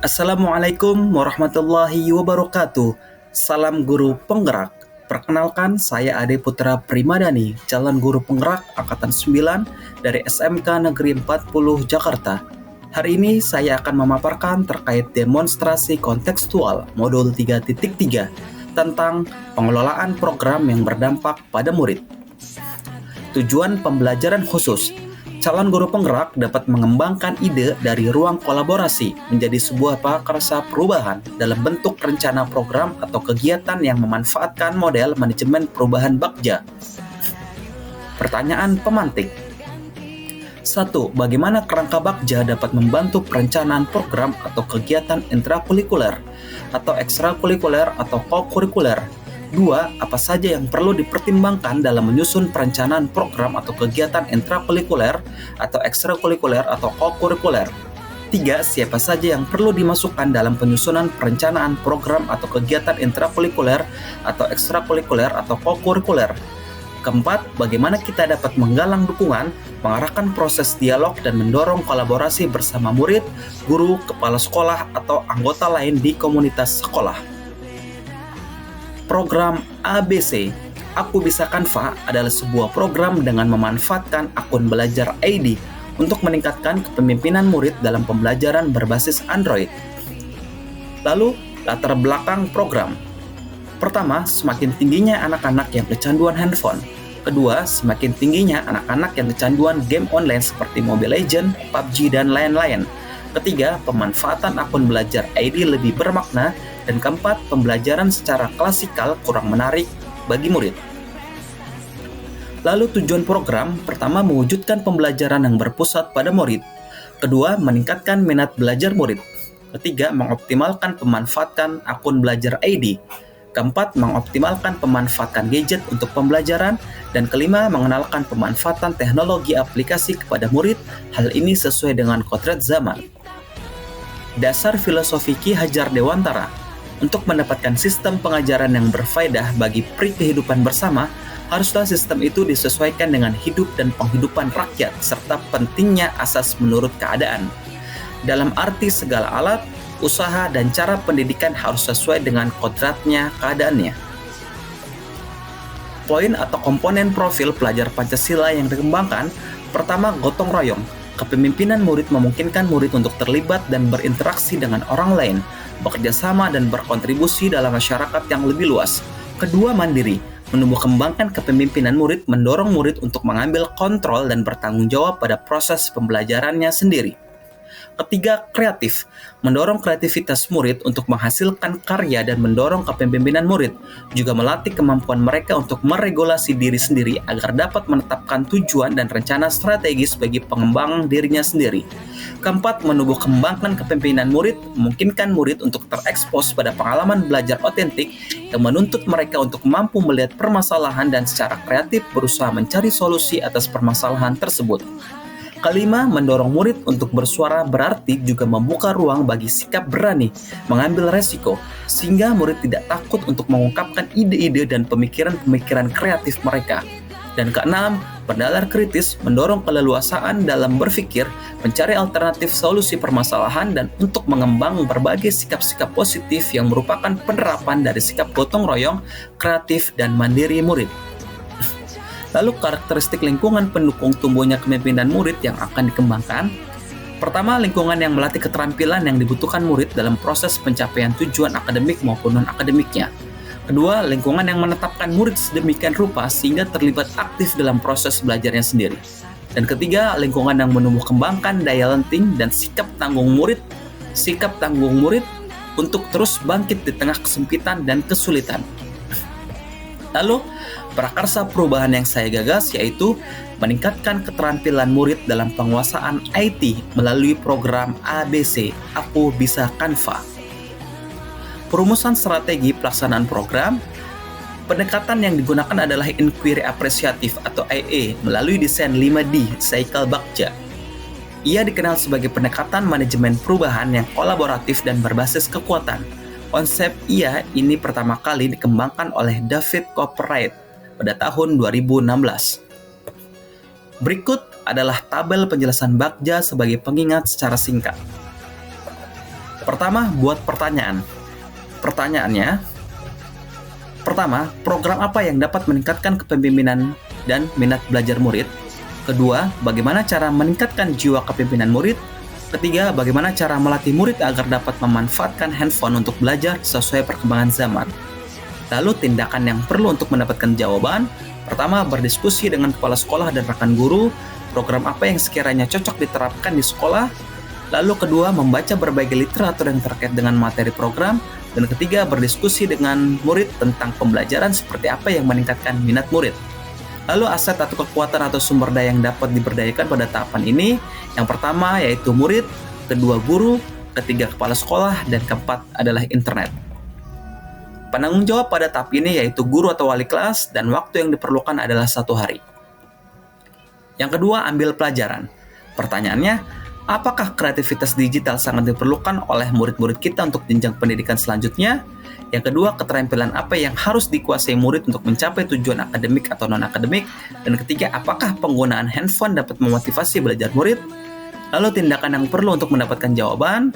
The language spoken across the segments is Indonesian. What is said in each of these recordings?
Assalamualaikum warahmatullahi wabarakatuh. Salam guru penggerak. Perkenalkan, saya Ade Putra Primadani, calon guru penggerak Angkatan 9 dari SMK Negeri 40 Jakarta. Hari ini saya akan memaparkan terkait demonstrasi kontekstual modul 3.3 tentang pengelolaan program yang berdampak pada murid. Tujuan pembelajaran khusus. Calon guru penggerak dapat mengembangkan ide dari ruang kolaborasi menjadi sebuah prakarsa perubahan dalam bentuk rencana program atau kegiatan yang memanfaatkan model manajemen perubahan Bagja. Pertanyaan pemantik. 1. Bagaimana kerangka Bagja dapat membantu perencanaan program atau kegiatan intrakurikuler atau ekstrakurikuler atau kokurikuler? 2. Apa saja yang perlu dipertimbangkan dalam menyusun perencanaan program atau kegiatan intrakurikuler atau ekstrakurikuler atau kokurikuler? 3. Siapa saja yang perlu dimasukkan dalam penyusunan perencanaan program atau kegiatan intrakurikuler atau ekstrakurikuler atau kokurikuler? Keempat, bagaimana kita dapat menggalang dukungan, mengarahkan proses dialog dan mendorong kolaborasi bersama murid, guru, kepala sekolah, atau anggota lain di komunitas sekolah? Program ABC, Aku Bisa Canva, adalah sebuah program dengan memanfaatkan akun belajar ID untuk meningkatkan kepemimpinan murid dalam pembelajaran berbasis Android. Lalu, latar belakang program. Pertama, semakin tingginya anak-anak yang kecanduan handphone. Kedua, semakin tingginya anak-anak yang kecanduan game online seperti Mobile Legends, PUBG, dan lain-lain. Ketiga, pemanfaatan akun belajar ID lebih bermakna. Dan keempat, pembelajaran secara klasikal kurang menarik bagi murid. Lalu tujuan program, pertama mewujudkan pembelajaran yang berpusat pada murid. Kedua, meningkatkan minat belajar murid. Ketiga, mengoptimalkan pemanfaatan akun belajar ID. Keempat, mengoptimalkan pemanfaatan gadget untuk pembelajaran. Dan kelima, mengenalkan pemanfaatan teknologi aplikasi kepada murid. Hal ini sesuai dengan kodrat zaman. Dasar filosofi Ki Hajar Dewantara. Untuk mendapatkan sistem pengajaran yang berfaedah bagi kehidupan bersama, haruslah sistem itu disesuaikan dengan hidup dan penghidupan rakyat, serta pentingnya asas menurut keadaan. Dalam arti segala alat, usaha, dan cara pendidikan harus sesuai dengan kodratnya keadaannya. Poin atau komponen profil pelajar Pancasila yang dikembangkan, pertama, gotong royong. Kepemimpinan murid memungkinkan murid untuk terlibat dan berinteraksi dengan orang lain, bekerja sama dan berkontribusi dalam masyarakat yang lebih luas. Kedua, mandiri. Menumbuh kembangkan kepemimpinan murid mendorong murid untuk mengambil kontrol dan bertanggung jawab pada proses pembelajarannya sendiri. Ketiga, kreatif. Mendorong kreativitas murid untuk menghasilkan karya dan mendorong kepemimpinan murid, juga melatih kemampuan mereka untuk meregulasi diri sendiri agar dapat menetapkan tujuan dan rencana strategis bagi pengembangan dirinya sendiri. Keempat, menumbuh kembangkan kepemimpinan murid, memungkinkan murid untuk terekspos pada pengalaman belajar otentik yang menuntut mereka untuk mampu melihat permasalahan dan secara kreatif berusaha mencari solusi atas permasalahan tersebut. Kelima, mendorong murid untuk bersuara berarti juga membuka ruang bagi sikap berani, mengambil resiko, sehingga murid tidak takut untuk mengungkapkan ide-ide dan pemikiran-pemikiran kreatif mereka. Dan keenam, pendalar kritis mendorong keleluasaan dalam berpikir, mencari alternatif solusi permasalahan, dan untuk mengembang berbagai sikap-sikap positif yang merupakan penerapan dari sikap gotong royong, kreatif, dan mandiri murid. Lalu karakteristik lingkungan pendukung tumbuhnya kepemimpinan murid yang akan dikembangkan. Pertama, lingkungan yang melatih keterampilan yang dibutuhkan murid dalam proses pencapaian tujuan akademik maupun non-akademiknya. Kedua, lingkungan yang menetapkan murid sedemikian rupa sehingga terlibat aktif dalam proses belajarnya sendiri. Dan ketiga, lingkungan yang menumbuh kembangkan daya lenting dan sikap tanggung murid untuk terus bangkit di tengah kesempitan dan kesulitan. Lalu, prakarsa perubahan yang saya gagas yaitu meningkatkan keterampilan murid dalam penguasaan IT melalui program ABC, Aku Bisa Canva. Perumusan strategi pelaksanaan program, pendekatan yang digunakan adalah inquiry apresiatif atau IA melalui desain 5D Cycle Bagja. Ia dikenal sebagai pendekatan manajemen perubahan yang kolaboratif dan berbasis kekuatan. Konsep IA ini pertama kali dikembangkan oleh David Copperright pada tahun 2016. Berikut adalah tabel penjelasan Bagja sebagai pengingat secara singkat. Pertama, buat pertanyaan. Pertanyaannya, pertama, program apa yang dapat meningkatkan kepemimpinan dan minat belajar murid? Kedua, bagaimana cara meningkatkan jiwa kepemimpinan murid? Ketiga, bagaimana cara melatih murid agar dapat memanfaatkan handphone untuk belajar sesuai perkembangan zaman? Lalu tindakan yang perlu untuk mendapatkan jawaban. Pertama, berdiskusi dengan kepala sekolah dan rekan guru, program apa yang sekiranya cocok diterapkan di sekolah. Lalu kedua, membaca berbagai literatur yang terkait dengan materi program. Dan ketiga, berdiskusi dengan murid tentang pembelajaran seperti apa yang meningkatkan minat murid. Lalu aset atau kekuatan atau sumber daya yang dapat diberdayakan pada tahapan ini, yang pertama yaitu murid, kedua guru, ketiga kepala sekolah, dan keempat adalah internet. Penanggung jawab pada tahap ini yaitu guru atau wali kelas, dan waktu yang diperlukan adalah 1 hari. Yang kedua, ambil pelajaran. Pertanyaannya, apakah kreativitas digital sangat diperlukan oleh murid-murid kita untuk jenjang pendidikan selanjutnya? Yang kedua, keterampilan apa yang harus dikuasai murid untuk mencapai tujuan akademik atau non-akademik? Dan ketiga, apakah penggunaan handphone dapat memotivasi belajar murid? Lalu tindakan yang perlu untuk mendapatkan jawaban.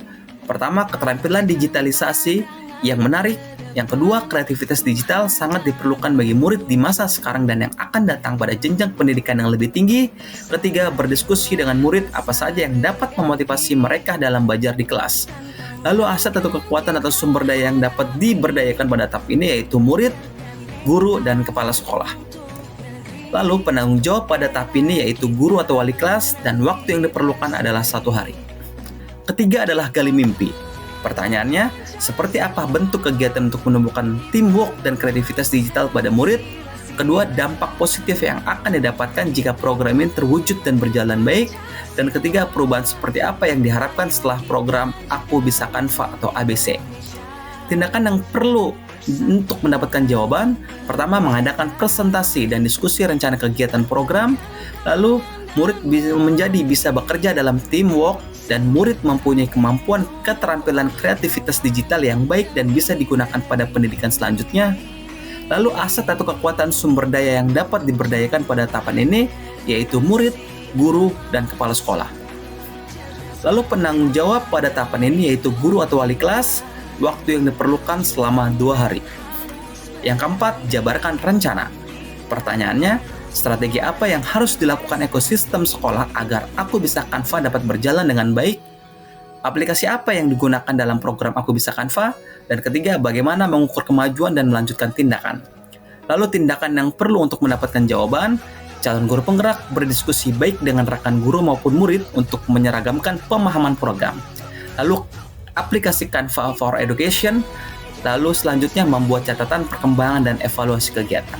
Pertama, keterampilan digitalisasi yang menarik. Yang kedua, kreativitas digital sangat diperlukan bagi murid di masa sekarang dan yang akan datang pada jenjang pendidikan yang lebih tinggi. Ketiga, berdiskusi dengan murid apa saja yang dapat memotivasi mereka dalam belajar di kelas. Lalu aset atau kekuatan atau sumber daya yang dapat diberdayakan pada tahap ini yaitu murid, guru, dan kepala sekolah. Lalu penanggung jawab pada tahap ini yaitu guru atau wali kelas dan waktu yang diperlukan adalah 1 hari. Ketiga adalah gali mimpi. Pertanyaannya, seperti apa bentuk kegiatan untuk menumbuhkan teamwork dan kreativitas digital pada murid? Kedua, dampak positif yang akan didapatkan jika program ini terwujud dan berjalan baik. Dan ketiga, perubahan seperti apa yang diharapkan setelah program Aku Bisa Canva atau ABC. Tindakan yang perlu untuk mendapatkan jawaban, pertama mengadakan presentasi dan diskusi rencana kegiatan program, lalu murid bisa bekerja dalam teamwork, dan murid mempunyai kemampuan keterampilan kreativitas digital yang baik dan bisa digunakan pada pendidikan selanjutnya. Lalu aset atau kekuatan sumber daya yang dapat diberdayakan pada tahapan ini yaitu murid, guru, dan kepala sekolah. Lalu penanggung jawab pada tahapan ini yaitu guru atau wali kelas, waktu yang diperlukan selama 2 hari. Yang keempat, jabarkan rencana. Pertanyaannya, strategi apa yang harus dilakukan ekosistem sekolah agar Aku Bisa Canva dapat berjalan dengan baik? Aplikasi apa yang digunakan dalam program Aku Bisa Canva? Dan ketiga, bagaimana mengukur kemajuan dan melanjutkan tindakan? Lalu tindakan yang perlu untuk mendapatkan jawaban, calon guru penggerak berdiskusi baik dengan rekan guru maupun murid untuk menyeragamkan pemahaman program. Lalu aplikasi Canva for Education, lalu selanjutnya membuat catatan perkembangan dan evaluasi kegiatan.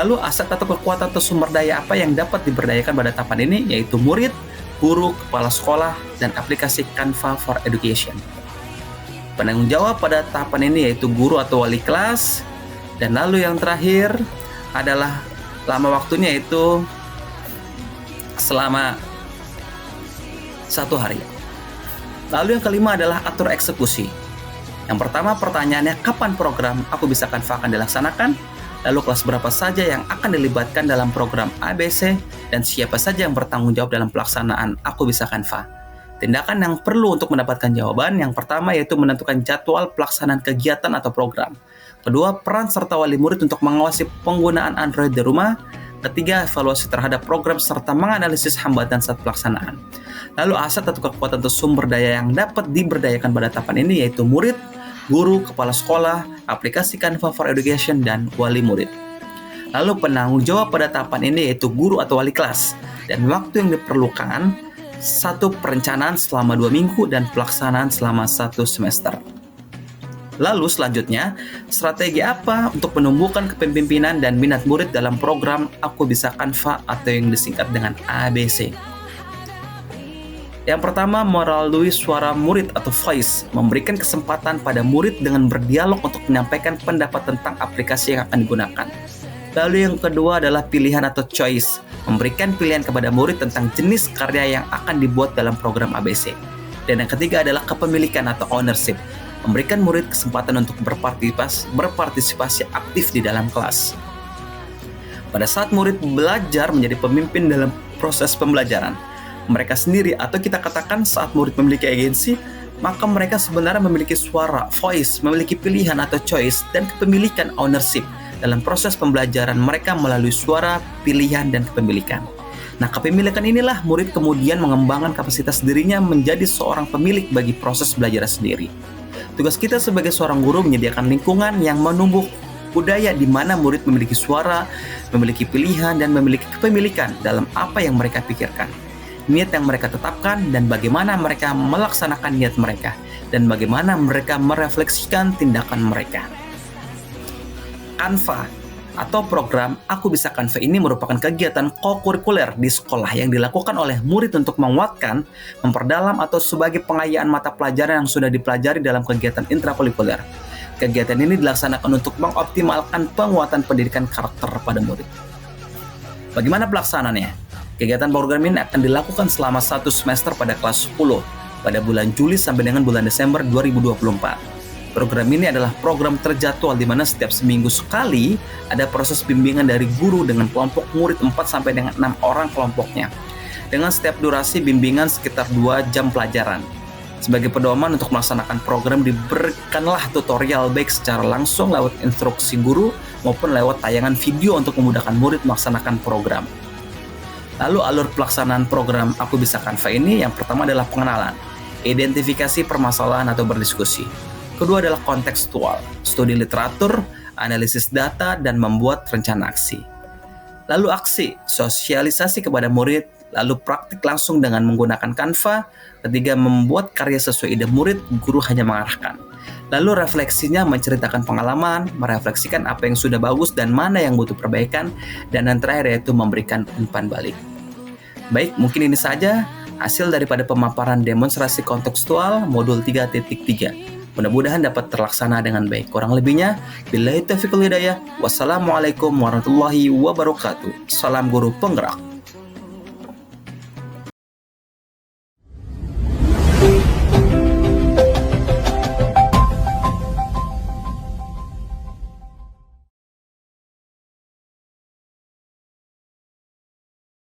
Lalu aset atau kekuatan atau sumber daya apa yang dapat diberdayakan pada tahapan ini yaitu murid, guru, kepala sekolah, dan aplikasi Canva for Education. Penanggung jawab pada tahapan ini yaitu guru atau wali kelas, dan lalu yang terakhir adalah lama waktunya yaitu selama 1 hari. Lalu yang kelima adalah atur eksekusi. Yang pertama pertanyaannya kapan program Aku Bisa Canva akan dilaksanakan? Lalu kelas berapa saja yang akan dilibatkan dalam program ABC dan siapa saja yang bertanggung jawab dalam pelaksanaan Aku Bisa Canva. Tindakan yang perlu untuk mendapatkan jawaban yang pertama yaitu menentukan jadwal pelaksanaan kegiatan atau program. Kedua, peran serta wali murid untuk mengawasi penggunaan Android di rumah. Ketiga, evaluasi terhadap program serta menganalisis hambatan saat pelaksanaan. Lalu aset atau kekuatan atau sumber daya yang dapat diberdayakan pada tahapan ini yaitu murid, guru, kepala sekolah, aplikasi Canva for Education, dan wali murid. Lalu penanggung jawab pada tahapan ini yaitu guru atau wali kelas. Dan waktu yang diperlukan, 1 perencanaan selama 2 minggu dan pelaksanaan selama 1 semester. Lalu selanjutnya, strategi apa untuk menumbuhkan kepemimpinan dan minat murid dalam program Aku Bisa Canva atau yang disingkat dengan ABC? Yang pertama, melalui suara murid atau voice, memberikan kesempatan pada murid dengan berdialog untuk menyampaikan pendapat tentang aplikasi yang akan digunakan. Lalu yang kedua adalah pilihan atau choice, memberikan pilihan kepada murid tentang jenis karya yang akan dibuat dalam program ABC. Dan yang ketiga adalah kepemilikan atau ownership, memberikan murid kesempatan untuk berpartisipasi aktif di dalam kelas. Pada saat murid belajar menjadi pemimpin dalam proses pembelajaran, mereka sendiri atau kita katakan saat murid memiliki agensi maka mereka sebenarnya memiliki suara, voice, memiliki pilihan atau choice, dan kepemilikan ownership dalam proses pembelajaran mereka melalui suara, pilihan, dan kepemilikan. Nah, kepemilikan inilah murid kemudian mengembangkan kapasitas dirinya menjadi seorang pemilik bagi proses belajar sendiri. Tugas kita sebagai seorang guru menyediakan lingkungan yang menumbuh budaya di mana murid memiliki suara, memiliki pilihan, dan memiliki kepemilikan dalam apa yang mereka pikirkan, niat yang mereka tetapkan, dan bagaimana mereka melaksanakan niat mereka, dan bagaimana mereka merefleksikan tindakan mereka. Canva atau program Aku Bisa Canva ini merupakan kegiatan kokurikuler di sekolah yang dilakukan oleh murid untuk menguatkan, memperdalam, atau sebagai pengayaan mata pelajaran yang sudah dipelajari dalam kegiatan intrakurikuler. Kegiatan ini dilaksanakan untuk mengoptimalkan penguatan pendidikan karakter pada murid. Bagaimana pelaksanaannya? Kegiatan program ini akan dilakukan selama 1 semester pada kelas 10 pada bulan Juli sampai dengan bulan Desember 2024. Program ini adalah program terjadwal di mana setiap seminggu sekali ada proses bimbingan dari guru dengan kelompok murid 4 sampai dengan 6 orang kelompoknya. Dengan setiap durasi bimbingan sekitar 2 jam pelajaran. Sebagai pedoman untuk melaksanakan program diberikanlah tutorial baik secara langsung lewat instruksi guru maupun lewat tayangan video untuk memudahkan murid melaksanakan program. Lalu alur pelaksanaan program Aku Bisa Canva ini yang pertama adalah pengenalan, identifikasi permasalahan atau berdiskusi. Kedua adalah kontekstual, studi literatur, analisis data, dan membuat rencana aksi. Lalu aksi, sosialisasi kepada murid, lalu praktik langsung dengan menggunakan Canva. Ketiga, membuat karya sesuai ide murid, guru hanya mengarahkan. Lalu refleksinya menceritakan pengalaman, merefleksikan apa yang sudah bagus dan mana yang butuh perbaikan, dan yang terakhir yaitu memberikan umpan balik. Baik, mungkin ini saja hasil daripada pemaparan demonstrasi kontekstual modul 3.3. Mudah-mudahan dapat terlaksana dengan baik. Kurang lebihnya, billahi taufiq wal hidayah. Wassalamualaikum warahmatullahi wabarakatuh. Salam guru penggerak.